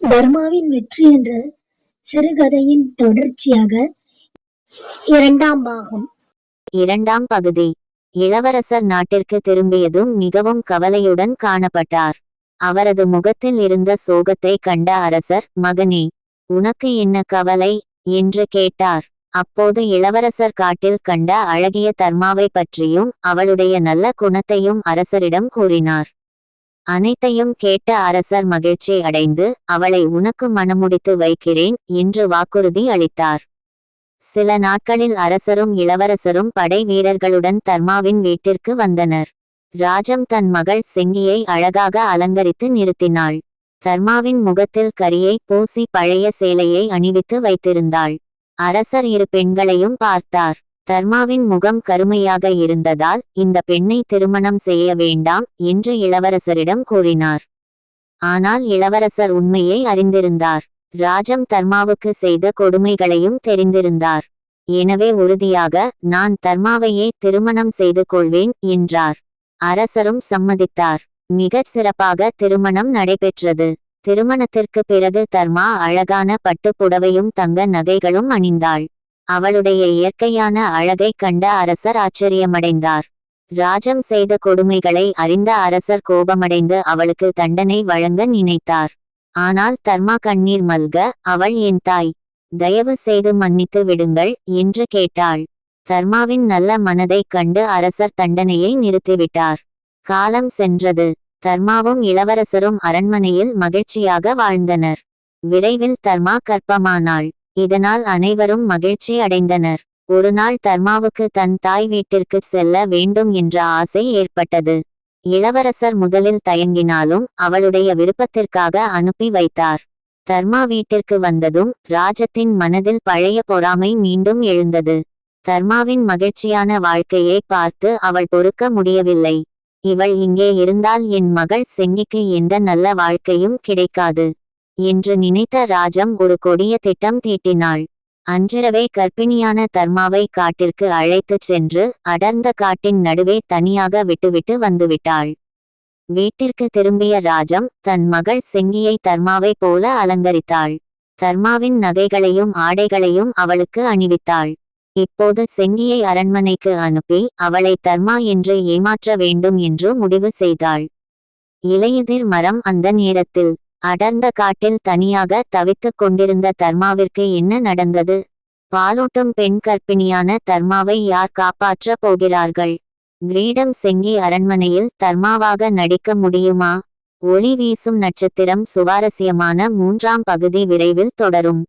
தர்மாவின் வெற்றி என்ற சிறுகதையின் தொடர்ச்சியாக இரண்டாம் பாகம். இரண்டாம் பகுதி. இளவரசர் நாட்டிற்கு திரும்பியதும் மிகவும் கவலையுடன் காணப்பட்டார். அவரது முகத்தில் இருந்த சோகத்தை கண்ட அரசர், மகனே, உனக்கு என்ன கவலை என்று கேட்டார். அப்போது இளவரசர் காட்டில் கண்ட அழகிய தர்மாவை பற்றியும் அவளுடைய நல்ல குணத்தையும் அரசரிடம் கூறினார். அனைத்தையும் கேட்ட அரசர் மகிழ்ச்சி அடைந்து, அவளை உனக்கு மணமுடித்து வைக்கிறேன் என்று வாக்குறுதி அளித்தார். சில நாட்களில் அரசரும் இளவரசரும் படை வீரர்களுடன் தர்மாவின் வீட்டிற்கு வந்தனர். ராஜம் தன் மகள் செங்கியை அழகாக அலங்கரித்து நிறுத்தினாள். தர்மாவின் முகத்தில் கரியை பூசி பழைய சேலையை அணிவித்து வைத்திருந்தாள். அரசர் இரு பெண்களையும் பார்த்தார். தர்மாவின் முகம் கருமையாக இருந்ததால் இந்த பெண்ணை திருமணம் செய்ய வேண்டாம் என்று இளவரசரிடம் கூறினார். ஆனால் இளவரசர் உண்மையை அறிந்திருந்தார். ராஜம் தர்மாவுக்கு செய்த கொடுமைகளையும் தெரிந்திருந்தார். எனவே உறுதியாக, நான் தர்மாவையே திருமணம் செய்து கொள்வேன் என்றார். அரசரும் சம்மதித்தார். மிகச் சிறப்பாக திருமணம் நடைபெற்றது. திருமணத்திற்கு பிறகு தர்மா அழகான பட்டு புடவையும் தங்க நகைகளும் அணிந்தாள். அவளுடைய இயற்கையான அழகை கண்ட அரசர் ஆச்சரியமடைந்தார். ராஜம் செய்த கொடுமைகளை அறிந்த அரசர் கோபமடைந்து அவளுக்கு தண்டனை வழங்க நினைத்தார். ஆனால் தர்மா கண்ணீர் மல்க, அவள் என் தாய், தயவு செய்து மன்னித்து விடுங்கள் என்று கேட்டாள். தர்மாவின் நல்ல மனதை கண்டு அரசர் தண்டனையை நிறுத்திவிட்டார். காலம் சென்றது. தர்மாவும் இளவரசரும் அரண்மனையில் மகிழ்ச்சியாக வாழ்ந்தனர். விரைவில் தர்மா கர்ப்பமானாள். இதனால் அனைவரும் மகிழ்ச்சி அடைந்தனர். ஒருநாள் தர்மாவுக்கு தன் தாய் வீட்டிற்கு செல்ல வேண்டும் என்ற ஆசை ஏற்பட்டது. இளவரசர் முதலில் தயங்கினாலும் அவளுடைய விருப்பத்திற்காக அனுப்பி வைத்தார். தர்மா வீட்டிற்கு வந்ததும் ராஜத்தின் மனதில் பழைய பொறாமை மீண்டும் எழுந்தது. தர்மாவின் மகிழ்ச்சியான வாழ்க்கையை பார்த்து அவள் பொறுக்க முடியவில்லை. இவள் இங்கே இருந்தால் என் மகள் செங்கிக்கு எந்த நல்ல வாழ்க்கையும் கிடைக்காது என்று நினைத்த ராஜம் ஒரு கொடிய திட்டம் தீட்டினாள். அன்றிரவே கர்ப்பிணியான தர்மாவை காட்டிற்கு அழைத்துச் சென்று அடர்ந்த காட்டின் நடுவே தனியாக விட்டுவிட்டு வந்துவிட்டாள். வீட்டிற்கு திரும்பிய ராஜம் தன் மகள் செங்கியை தர்மாவை போல அலங்கரித்தாள். தர்மாவின் நகைகளையும் ஆடைகளையும் அவளுக்கு அணிவித்தாள். இப்போது செங்கியை அரண்மனைக்கு அனுப்பி அவளை தர்மா என்று ஏமாற்ற வேண்டும் என்று முடிவு செய்தாள். இலையுதிர் மரம் அந்த நேரத்தில் அடர்ந்த காட்டில் தனியாக தவித்துக் கொண்டிருந்த தர்மாவிற்கு என்ன நடந்தது? பாலூட்டும் பெண் கர்ப்பிணியான தர்மாவை யார் காப்பாற்ற போகிறார்கள்? கிரீடம் செங்கி அரண்மனையில் தர்மாவாக நடிக்க முடியுமா? ஒளி வீசும் நட்சத்திரம் சுவாரஸ்யமான 3ஆம் பகுதி விரைவில் தொடரும்.